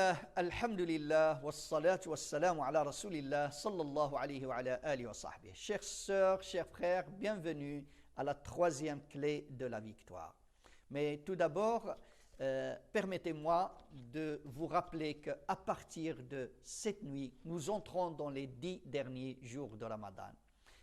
Bismillah, alhamdulillah, wassalatu wassalamu ala rasulillah, sallallahu alayhi wa ala alihi wa sahbihi. Chères sœurs, chers frères, bienvenue à la troisième clé de la victoire. Mais tout d'abord, permettez-moi de vous rappeler qu'à partir de cette nuit, nous entrons dans les 10 derniers jours de Ramadan.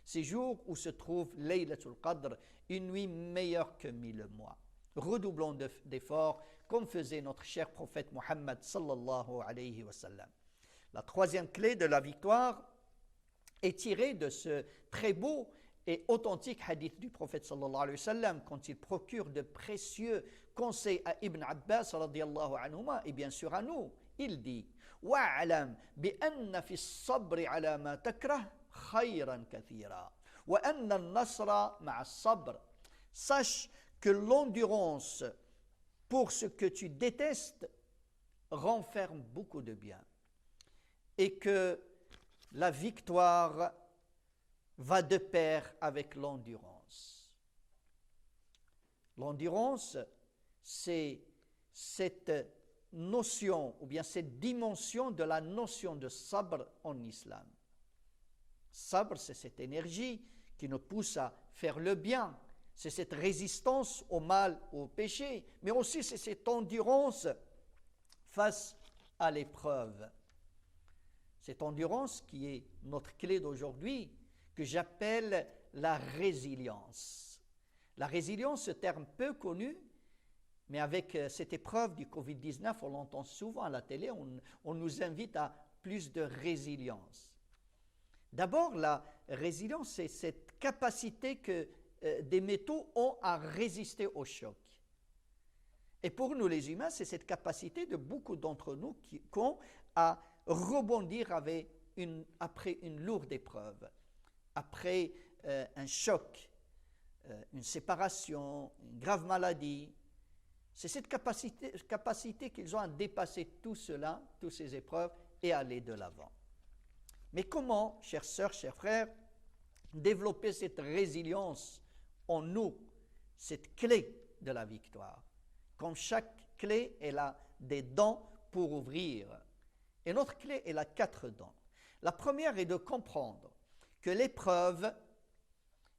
Ces jours où se trouve Laylatul Qadr, une nuit meilleure que 1000 mois. Redoublons d'efforts comme faisait notre cher prophète Mohammed sallallahu alayhi wa sallam. La troisième clé de la victoire est tirée de ce très beau et authentique hadith du prophète sallallahu alayhi wa sallam quand il procure de précieux conseils à Ibn Abbas radiyallahu anhuma et bien sûr à nous. Il dit « Wa'alam bi'anna fi s-sabri ala ma takrah khayran kathira wa anna al-nasra ma'a s-sabr » Sache que l'endurance pour ce que tu détestes renferme beaucoup de bien et que la victoire va de pair avec l'endurance. L'endurance, c'est cette notion ou bien cette dimension de la notion de sabr en islam. Sabr, c'est cette énergie qui nous pousse à faire le bien. C'est cette résistance au mal, au péché, mais aussi c'est cette endurance face à l'épreuve. Cette endurance qui est notre clé d'aujourd'hui, que j'appelle la résilience. La résilience, ce terme peu connu, mais avec cette épreuve du Covid-19, on l'entend souvent à la télé, on nous invite à plus de résilience. D'abord, la résilience, c'est cette capacité que des métaux ont à résister au choc. Et pour nous les humains, c'est cette capacité de beaucoup d'entre nous qui ont à rebondir après une lourde épreuve, après un choc, une séparation, une grave maladie. C'est cette capacité qu'ils ont à dépasser tout cela, toutes ces épreuves et aller de l'avant. Mais comment, chères sœurs, chers frères, développer cette résilience en nous, cette clé de la victoire? Comme chaque clé, elle a des dents pour ouvrir. Et notre clé, elle a 4 dents. La première est de comprendre que l'épreuve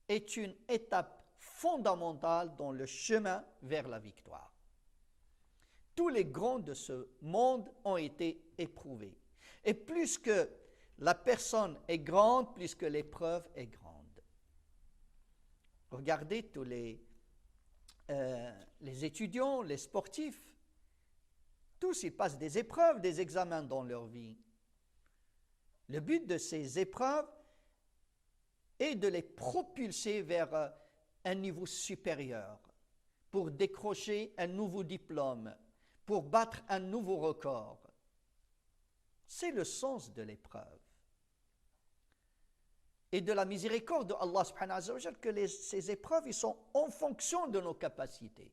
est une étape fondamentale dans le chemin vers la victoire. Tous les grands de ce monde ont été éprouvés. Et plus que la personne est grande, plus que l'épreuve est grande. Regardez tous les étudiants, les sportifs, tous ils passent des épreuves, des examens dans leur vie. Le but de ces épreuves est de les propulser vers un niveau supérieur, pour décrocher un nouveau diplôme, pour battre un nouveau record. C'est le sens de l'épreuve. Et de la miséricorde de Allah subhanahu wa ta'ala que ces épreuves ils sont en fonction de nos capacités.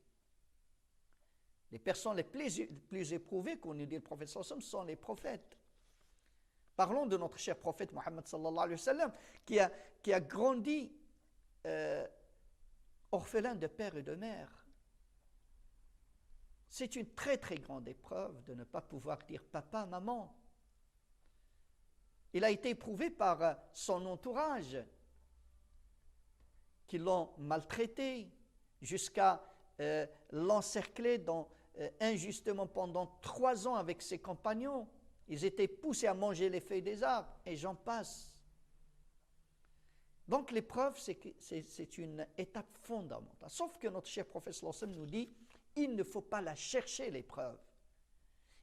Les personnes les plus éprouvées, qu'on nous dit le prophète sallallahu alayhi wa sallam, sont les prophètes. Parlons de notre cher prophète Mohammed sallallahu alayhi wa sallam qui a grandi orphelin de père et de mère. C'est une très très grande épreuve de ne pas pouvoir dire papa, maman. Il a été éprouvé par son entourage, qui l'ont maltraité jusqu'à l'encercler injustement pendant 3 ans avec ses compagnons. Ils étaient poussés à manger les feuilles des arbres, et j'en passe. Donc l'épreuve, c'est une étape fondamentale. Sauf que notre cher prophète sallallahu alayhi wa sallam nous dit, il ne faut pas la chercher, l'épreuve.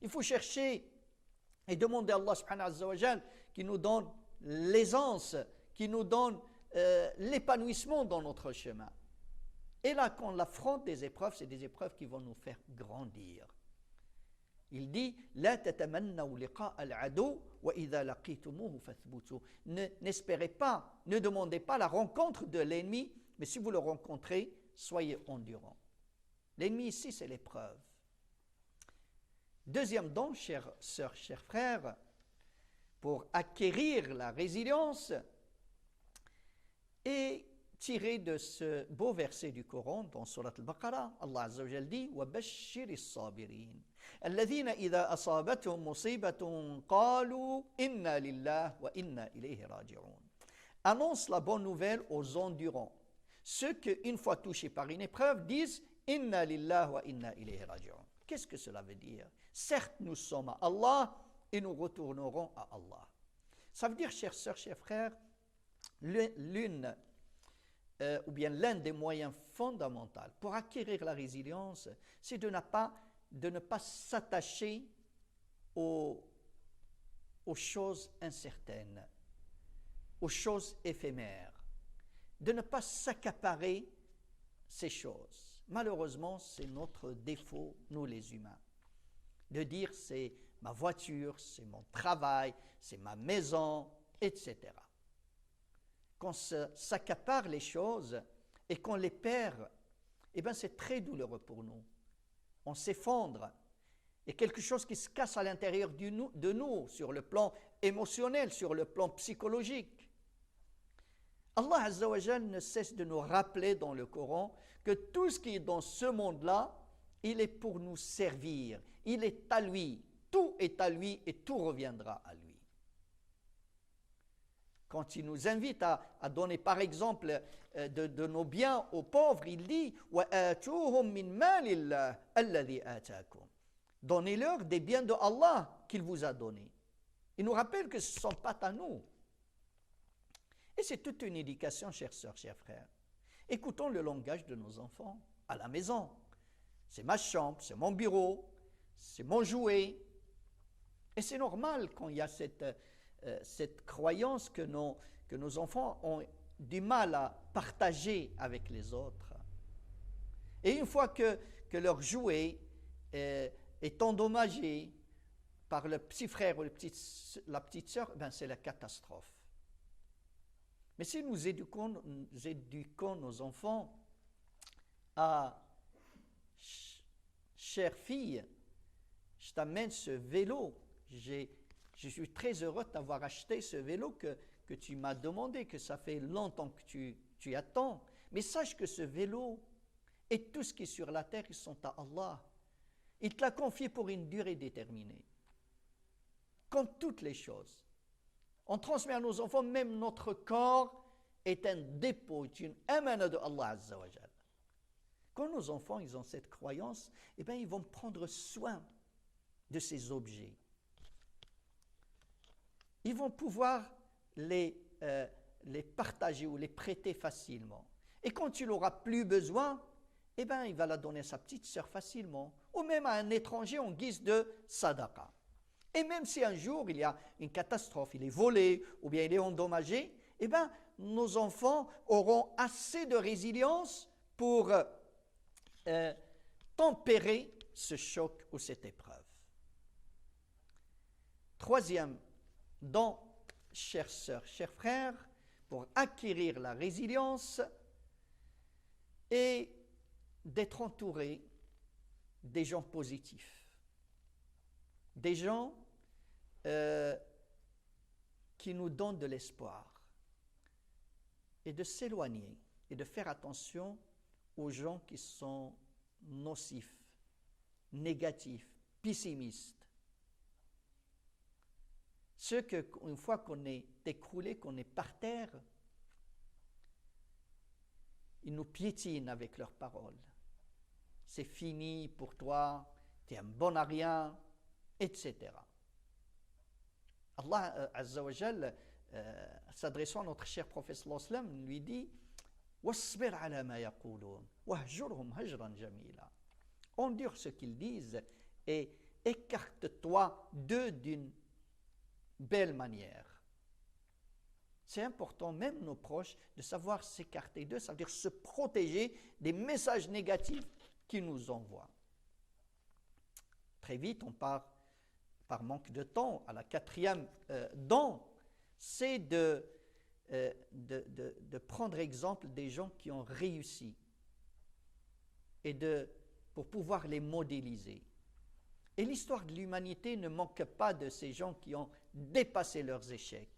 Il faut chercher et demander à Allah subhanahu wa ta'ala qui nous donne l'aisance, qui nous donne l'épanouissement dans notre chemin. Et là, quand on affronte des épreuves, c'est des épreuves qui vont nous faire grandir. Il dit La tatamannaw liqa al-adu wa idha laqitumuhu fathbutu. N'espérez pas, ne demandez pas la rencontre de l'ennemi, mais si vous le rencontrez, soyez endurants. L'ennemi ici, c'est l'épreuve. Deuxième don, chères sœurs, chers frères, pour acquérir la résilience est tiré de ce beau verset du Coran dans Surat al-Baqarah. Allah Azza wa Jalla dit « Wa bashshiri s-sabirin » الذين إذا أصابتهم مصيبة قالوا إنا لله وإنا إليه راجعون. Annonce la bonne nouvelle aux endurants. Ceux qui, une fois touchés par une épreuve, disent Inna lillah wa inna ilayhi raji'un. Qu'est-ce que cela veut dire? Certes, nous sommes à Allah et nous retournerons à Allah. Ça veut dire, chères sœurs, chers frères, l'un des moyens fondamentaux pour acquérir la résilience, c'est de ne pas s'attacher aux choses incertaines, aux choses éphémères, de ne pas s'accaparer ces choses. Malheureusement, c'est notre défaut, nous les humains, de dire c'est ma voiture, c'est mon travail, c'est ma maison, etc. Qu'on s'accapare les choses et qu'on les perd, eh bien c'est très douloureux pour nous. On s'effondre. Et quelque chose qui se casse à l'intérieur de nous, sur le plan émotionnel, sur le plan psychologique. Allah Azza wa Jal ne cesse de nous rappeler dans le Coran que tout ce qui est dans ce monde-là, il est pour nous servir. Il est à lui. Tout est à lui et tout reviendra à lui. Quand il nous invite à donner par exemple de nos biens aux pauvres, il dit « وَآتُوهُمْ مِنْ مَالِ اللَّهِ الَّذِي آتَاكُمْ » Donnez-leur des biens de Allah qu'il vous a donnés. Il nous rappelle que ce ne sont pas à nous. Et c'est toute une éducation, chères sœurs, chers frères. Écoutons le langage de nos enfants à la maison. C'est ma chambre, c'est mon bureau, c'est mon jouet. Et c'est normal quand il y a cette croyance que nos enfants ont du mal à partager avec les autres. Et une fois que leur jouet est endommagé par le petit frère ou la petite sœur, ben c'est la catastrophe. Mais si nous éduquons nos enfants à chère fille, je t'amène ce vélo, je suis très heureux de t'avoir acheté ce vélo que tu m'as demandé, que ça fait longtemps que tu attends. Mais sache que ce vélo et tout ce qui est sur la terre, ils sont à Allah. Il te l'a confié pour une durée déterminée. Comme toutes les choses. On transmet à nos enfants, même notre corps est un dépôt, est une amana de Allah Azza wa Jal. Quand nos enfants ils ont cette croyance, eh bien, ils vont prendre soin de ces objets. Ils vont pouvoir les partager ou les prêter facilement. Et quand il n'aura plus besoin, eh bien, il va la donner à sa petite sœur facilement, ou même à un étranger en guise de sadaqa. Et même si un jour il y a une catastrophe, il est volé ou bien il est endommagé, eh bien, nos enfants auront assez de résilience pour tempérer ce choc ou cette épreuve. Troisième don, chères sœurs, chers frères, pour acquérir la résilience et d'être entouré des gens positifs, des gens qui nous donnent de l'espoir, et de s'éloigner et de faire attention aux gens qui sont nocifs, négatifs, pessimistes. Ceux qu'une fois qu'on est écroulé, qu'on est par terre, ils nous piétinent avec leurs paroles. C'est fini pour toi, tu es un bon à rien, etc. Allah Azza wa Jal, s'adressant à notre cher prophète sallallahu alayhi wa sallam, lui dit وَاصْبِرْ عَلَى مَا يَقُولُونَ وَاهْجُرْهُمْ هَجْرًا جَمِيلًا. Endure ce qu'ils disent et écarte-toi d'eux d'une belle manière. C'est important, même nos proches, de savoir s'écarter d'eux, ça veut dire se protéger des messages négatifs qu'ils nous envoient. Très vite, on part, par manque de temps, à la quatrième don, c'est de prendre exemple des gens qui ont réussi et pour pouvoir les modéliser. Et l'histoire de l'humanité ne manque pas de ces gens qui ont dépassé leurs échecs.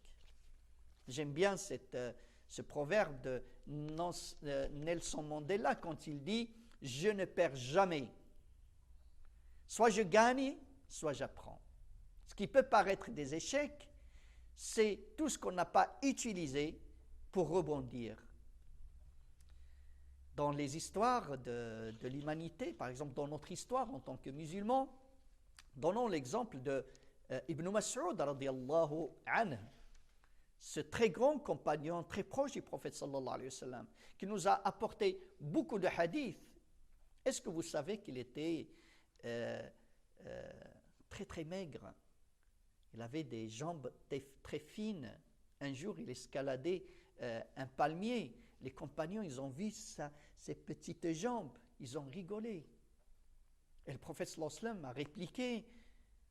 J'aime bien ce proverbe de Nelson Mandela quand il dit « Je ne perds jamais. Soit je gagne, soit j'apprends. Ce qui peut paraître des échecs, c'est tout ce qu'on n'a pas utilisé pour rebondir. Dans les histoires de l'humanité, par exemple dans notre histoire en tant que musulmans, donnons l'exemple de Ibn Mas'ud radiyallahu anhu, ce très grand compagnon, très proche du prophète sallallahu alayhi wa sallam, qui nous a apporté beaucoup de hadiths. Est-ce que vous savez qu'il était très très maigre? Il avait des jambes très fines. Un jour, il escaladait un palmier. Les compagnons, ils ont vu ses petites jambes. Ils ont rigolé. Et le prophète sallallahu alayhi wa sallam a répliqué,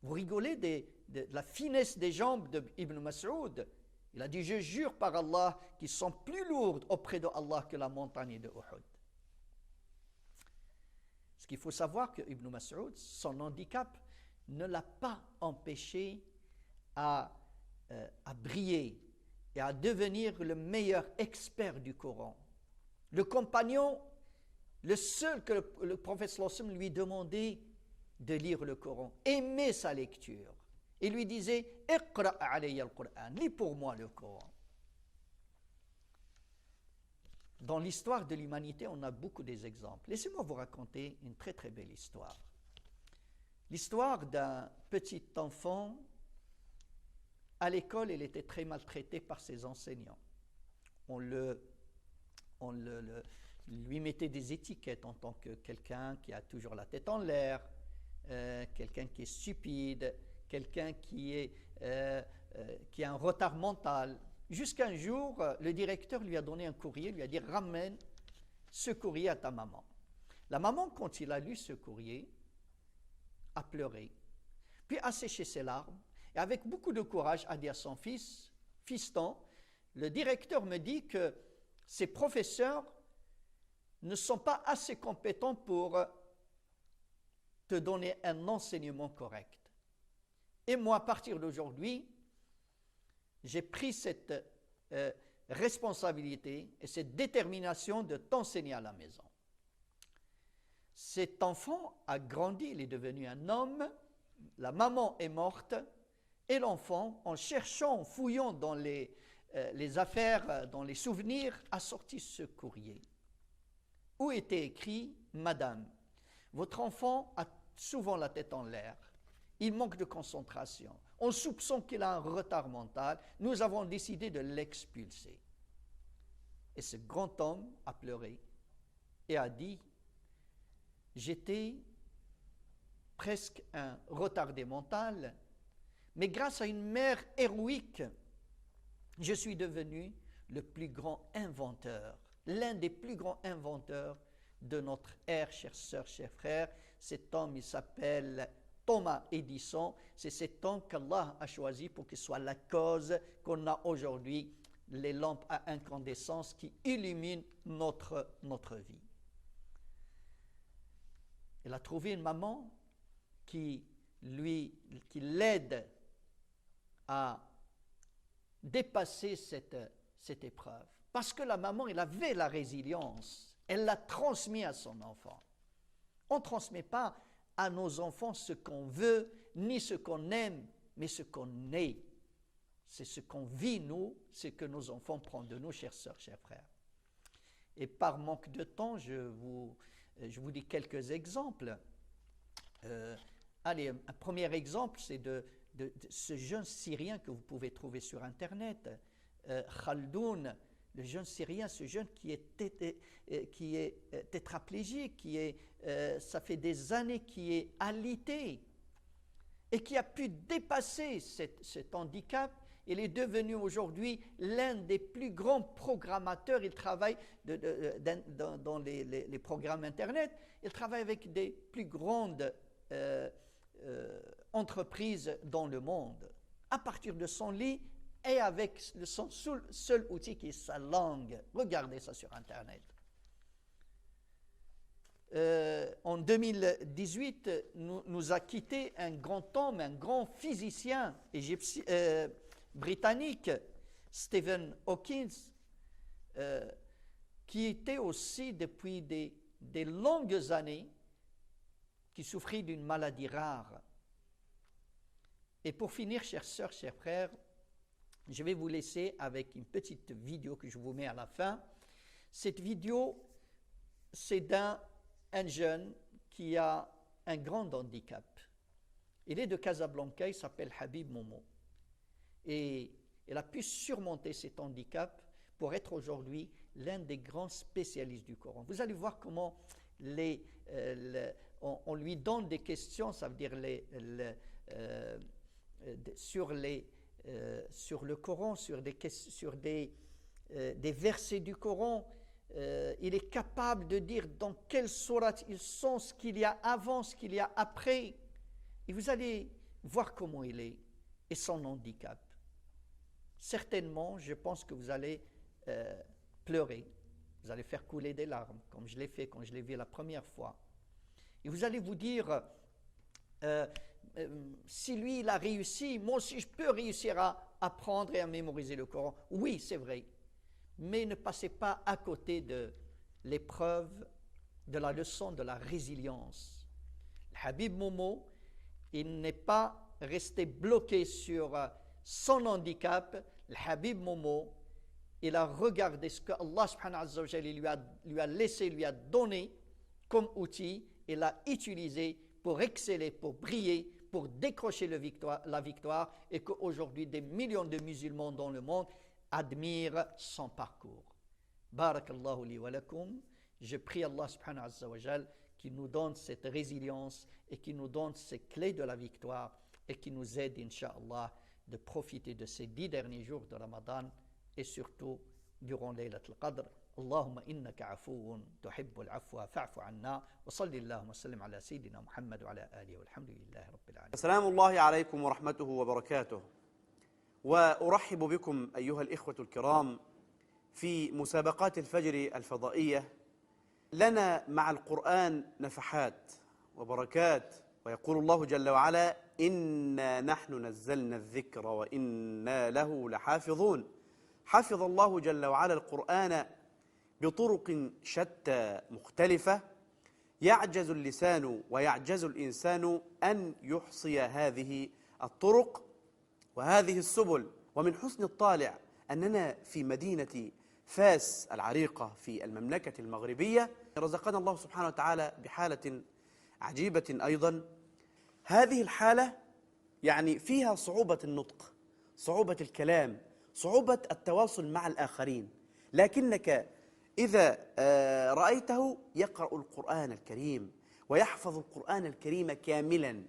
vous rigolez de la finesse des jambes d'Ibn Mas'ud. Il a dit, je jure par Allah qu'ils sont plus lourdes auprès de Allah que la montagne de Uhud. Ce qu'il faut savoir que Ibn Mas'ud, son handicap ne l'a pas empêché à briller et à devenir le meilleur expert du Coran. Le compagnon, le seul que le prophète sallallahu alayhi wa sallam lui demandait de lire le Coran, aimait sa lecture. Il lui disait, Iqra alayya al-Qur'an, lis pour moi le Coran. Dans l'histoire de l'humanité, on a beaucoup d'exemples. Laissez-moi vous raconter une très très belle histoire. L'histoire d'un petit enfant. À l'école, il était très maltraité par ses enseignants. On lui mettait des étiquettes en tant que quelqu'un qui a toujours la tête en l'air, quelqu'un qui est stupide, quelqu'un qui a un retard mental. Jusqu'à un jour, le directeur lui a donné un courrier, lui a dit « Ramène ce courrier à ta maman ». La maman, quand il a lu ce courrier, a pleuré, puis a séché ses larmes, et avec beaucoup de courage a dit à son fils, « Fiston, le directeur me dit que ses professeurs ne sont pas assez compétents pour te donner un enseignement correct. Et moi, à partir d'aujourd'hui, j'ai pris cette responsabilité et cette détermination de t'enseigner à la maison. » Cet enfant a grandi, il est devenu un homme, la maman est morte, et l'enfant, en cherchant, en fouillant dans les affaires, dans les souvenirs, a sorti ce courrier, où était écrit « Madame, votre enfant a souvent la tête en l'air, il manque de concentration, on soupçonne qu'il a un retard mental, nous avons décidé de l'expulser. » Et ce grand homme a pleuré et a dit « J'étais presque un retardé mental, mais grâce à une mère héroïque, je suis devenu le plus grand inventeur, l'un des plus grands inventeurs de notre ère, chères sœurs, chers frères. Cet homme, il s'appelle Thomas Edison. C'est cet homme qu'Allah a choisi pour qu'il soit la cause qu'on a aujourd'hui les lampes à incandescence qui illuminent notre vie. Il a trouvé une maman qui l'aide à dépasser cette épreuve. Parce que la maman, elle avait la résilience. Elle l'a transmis à son enfant. On ne transmet pas à nos enfants ce qu'on veut, ni ce qu'on aime, mais ce qu'on est. C'est ce qu'on vit, nous, ce que nos enfants prennent de nous, chères sœurs, chers frères. Et par manque de temps, je vous dis quelques exemples. Allez, un premier exemple, c'est de ce jeune Syrien que vous pouvez trouver sur Internet, Khaldoun, le jeune Syrien, ce jeune qui est tétraplégique, ça fait des années qu'il est alité et qui a pu dépasser cet handicap. Il est devenu aujourd'hui l'un des plus grands programmateurs. Il travaille dans les programmes Internet. Il travaille avec des plus grandes entreprises dans le monde. À partir de son lit et avec son seul outil qui est sa langue. Regardez ça sur Internet. En 2018, nous a quitté un grand homme, un grand physicien britannique, Stephen Hawking, qui était aussi depuis des longues années qui souffrit d'une maladie rare. Et pour finir, chères sœurs, chers frères, je vais vous laisser avec une petite vidéo que je vous mets à la fin. Cette vidéo, c'est d'un jeune qui a un grand handicap. Il est de Casablanca, il s'appelle Habib Momo. Et il a pu surmonter cet handicap pour être aujourd'hui l'un des grands spécialistes du Coran. Vous allez voir comment on lui donne des questions, ça veut dire sur le Coran, sur des versets du Coran. Il est capable de dire dans quelle sourate ils sont, ce qu'il y a avant, ce qu'il y a après. Et vous allez voir comment il est et son handicap. Certainement, je pense que vous allez pleurer, vous allez faire couler des larmes, comme je l'ai fait quand je l'ai vu la première fois. Et vous allez vous dire, si lui il a réussi, moi aussi je peux réussir à apprendre et à mémoriser le Coran. Oui, c'est vrai, mais ne passez pas à côté de l'épreuve, de la leçon de la résilience. Le Habib Momo, il n'est pas resté bloqué sur son handicap. Le Habib Momo, il a regardé ce que Allah subhanahu wa ta'ala lui a laissé, lui a donné comme outil, et l'a utilisé pour exceller, pour briller, pour décrocher la victoire, et qu'aujourd'hui des millions de musulmans dans le monde admirent son parcours. Barakallahu li wa lakum. Je prie Allah subhanahu wa ta'ala qui nous donne cette résilience et qui nous donne ces clés de la victoire et qui nous aide, incha'Allah, de profiter de ces 10 derniers jours de Ramadan et surtout durant Laylat al-Qadr. Allahumma innaka afoun tuhibbul afwa fa'fu anna wa salli Allahumma sallim ala sayyidina Muhammad wa ala alihi walhamdulillahi rabbil alamin. السلام الله عليكم ورحمته وبركاته. وأرحب بكم أيها الإخوة الكرام في مسابقات الفجر الفضائية. لنا مع القرآن نفحات وبركات، ويقول الله جل وعلا: إنا نحن نزلنا الذكر وإنا له لحافظون. حفظ الله جل وعلا القرآن بطرق شتى مختلفة، يعجز اللسان ويعجز الإنسان أن يحصي هذه الطرق وهذه السبل. ومن حسن الطالع أننا في مدينة فاس العريقة في المملكة المغربية رزقنا الله سبحانه وتعالى بحالة عجيبة أيضا. هذه الحالة يعني فيها صعوبة النطق، صعوبة الكلام، صعوبة التواصل مع الآخرين، لكنك إذا رأيته يقرأ القرآن الكريم ويحفظ القرآن الكريم كاملا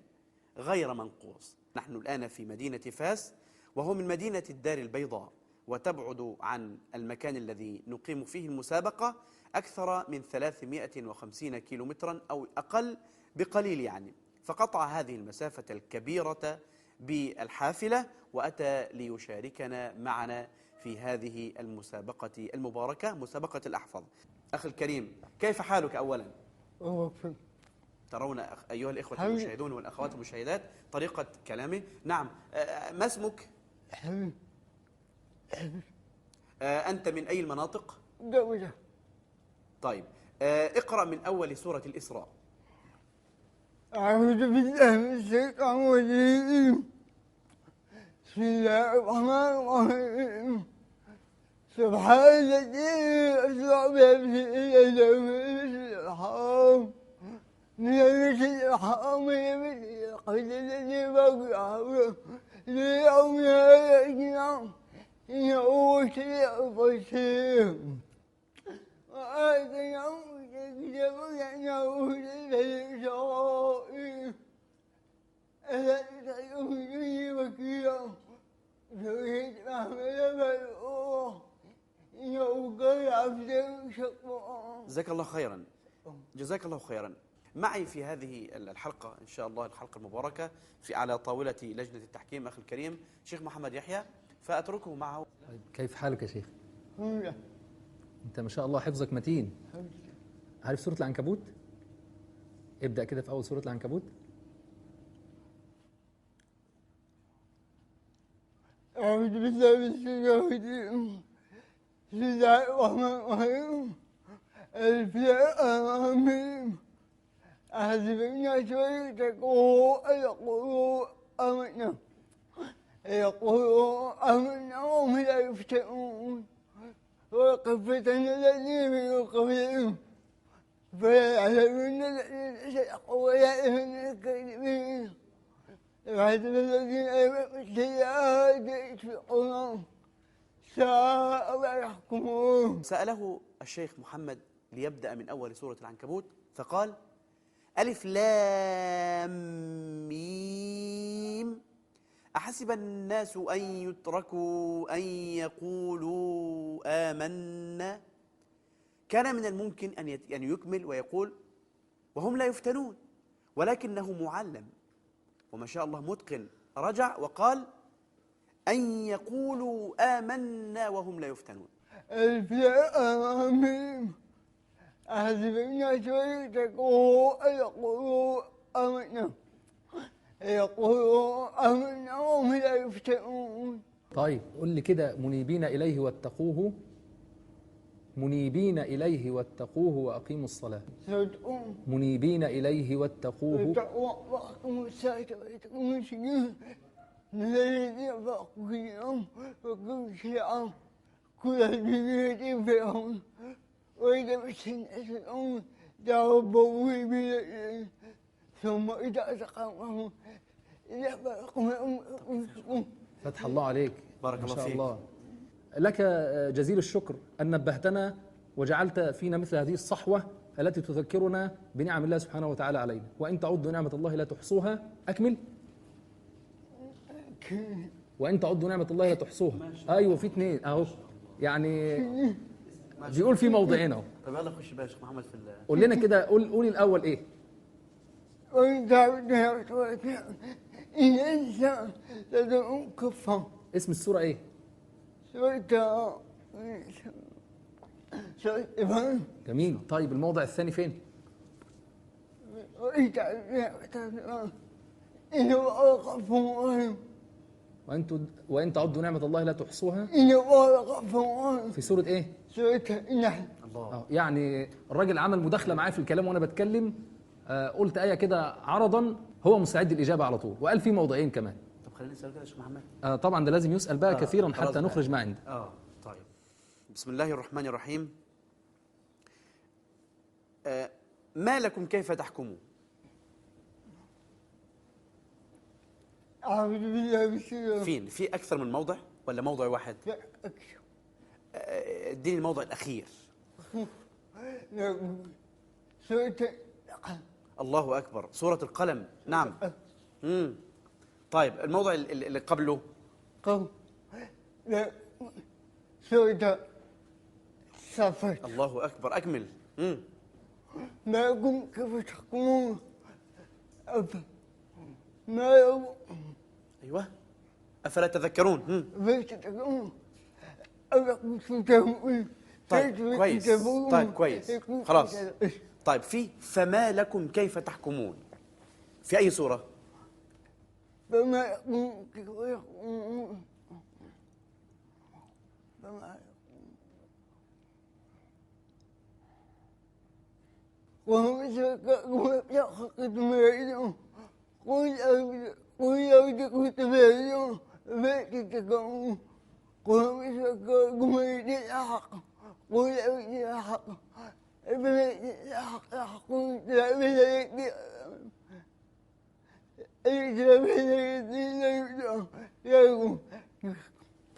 غير منقوص. نحن الآن في مدينة فاس، وهو من مدينة الدار البيضاء، وتبعد عن المكان الذي نقيم فيه المسابقة أكثر من 350 كيلومترا أو أقل بقليل يعني. فقطع هذه المسافة الكبيرة بالحافلة وأتى ليشاركنا معنا في هذه المسابقة المباركة، مسابقة الأحفظ. أخي الكريم، كيف حالك أولا؟ ترون أيها الإخوة المشاهدون والأخوات المشاهدات طريقة كلامه. نعم، ما اسمك؟ أنت من أي المناطق؟ دولة. طيب، اقرأ من أول سورة الإسراء. أعوذ بالله من الشيطان الرجيم. بسم الله الرحمن الرحيم. سبحان الذي أسرى بعبده إلى المسجد الحرام من المسجد الحرام إلى المسجد الأقصى الذي باركنا ليوم هذا اليوم إنه هو السميع البصير. وهذا يوم الكتاب لأنه ليس إسرائيل ألا تتخذني وكيلا تريد أحمد فالأوه إنه كان عبدا شكورا. جزاك الله خيرا، جزاك الله خيرا. معي في هذه الحلقة إن شاء الله، الحلقة المباركة على طاولة لجنة التحكيم أخي الكريم شيخ محمد يحيى، فأتركه معه. كيف حالك يا شيخ؟ أنت ما شاء الله حفظك متين. عارف سورة العنكبوت؟ ابدأ كده في أول سورة العنكبوت. أعوذ بالله من الشيطان الرجيم. بسم الله الرحمن الرحيم. ألف لام ميم. أحسب الناس أن يتركوا أن يقولوا آمنا يقولوا آمنا وهم لا يفتنون ولقد فتنا الذين من قبلهم فليعلمن الذين صدقوا ويعلمن الكاذبين وحسب الذين آمنوا السيئات يسبقون ساء ما يحكمون. سأله الشيخ محمد ليبدأ من أول سورة العنكبوت فقال: ألف لام ميم أحسب الناس أن يتركوا أن يقولوا آمنا. كان من الممكن أن يكمل ويقول وهم لا يفتنون، ولكنه معلم وما شاء الله متقن، رجع وقال أن يقولوا آمنا وهم لا يفتنون. ألف لام ميم أحسب الناس أن يتركوا أن يقولوا آمنا يقولوا آمنا وهم لا يفتنون. طيب قول لي كده: منيبين إليه واتقوه، منيبين إليه واتقوه وأقيموا الصلاة. صدقوا منيبين إليه واتقوه واتقوا وأقيموا الصلاة واتقوا السجود من الذين فرقوا دينهم وكل شيء كل الدنيا فرعون وإذا مس الناس فرعون دعوا ربهم بالليل ثم إذا أذقناهم إذا فرقوا منهم. فتح الله عليك. بارك ما الله شاء فيك. الله. لك جزيل الشكر أن نبهتنا وجعلت فينا مثل هذه الصحوة التي تذكرنا بنعم الله سبحانه وتعالى علينا. وإن تعدوا نعمة الله لا تحصوها. أكمل. وإن تعدوا نعمة الله لا تحصوها. أيوة، في اثنين أهو، يعني بيقول في موضعين أهو. طب يلا خش بقى يا شيخ محمد في قول لنا كده، قولي الأول إيه؟ وإن تعبدوا نعمة الله إن الإنسان لدعو كفا. اسم السورة إيه؟ سورة إبراهيم. جميل. طيب الموضع الثاني فين؟ وإن تعبدوا نعمة الله إنه غفور رحيم. وإن تعدوا نعمة الله لا تحصوها. إنه غفور رحيم. في سورة إيه؟ سورة النحل. الله. يعني الراجل عمل مداخلة معايا في الكلام وأنا بتكلم، قلت آية كده عرضا، هو مستعد الإجابة على طول، وقال في موضعين كمان. طب خلينا نسأل كده يا شيخ محمد. طبعا ده لازم يسأل بقى كثيرا خلاص حتى بقى. نخرج ما عنده. طيب. بسم الله الرحمن الرحيم. ما لكم كيف تحكمون؟ أعوذ بالله من الشيطان. فين؟ في أكثر من موضع ولا موضع واحد؟ أكشف. اديني الموضع الأخير. سورة الله أكبر. سورة القلم. نعم. طيب الموضع اللي قبله؟ قوم سورة صفات. الله أكبر. أكمل. ما لكم كيف تحكمون ما لكم أيوة. أفلا تذكرون؟ كيف تحكمون أم لكم سلطان. طيب كويس. طيب كويس. خلاص. طيب فما لكم كيف تحكمون في أي سورة؟ فما لكم كيف تحكمون وهم شركاؤهم يخلقون ما يعلمون قل لو كنت تعلمون فاتقون قل هم شركاؤكم الذين الحق قل لو الحق الحق يحكمون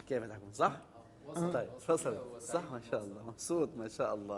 كيف تحكمون؟ صح؟ طيب تفضل. صح ما شاء الله. مبسوط ما شاء الله.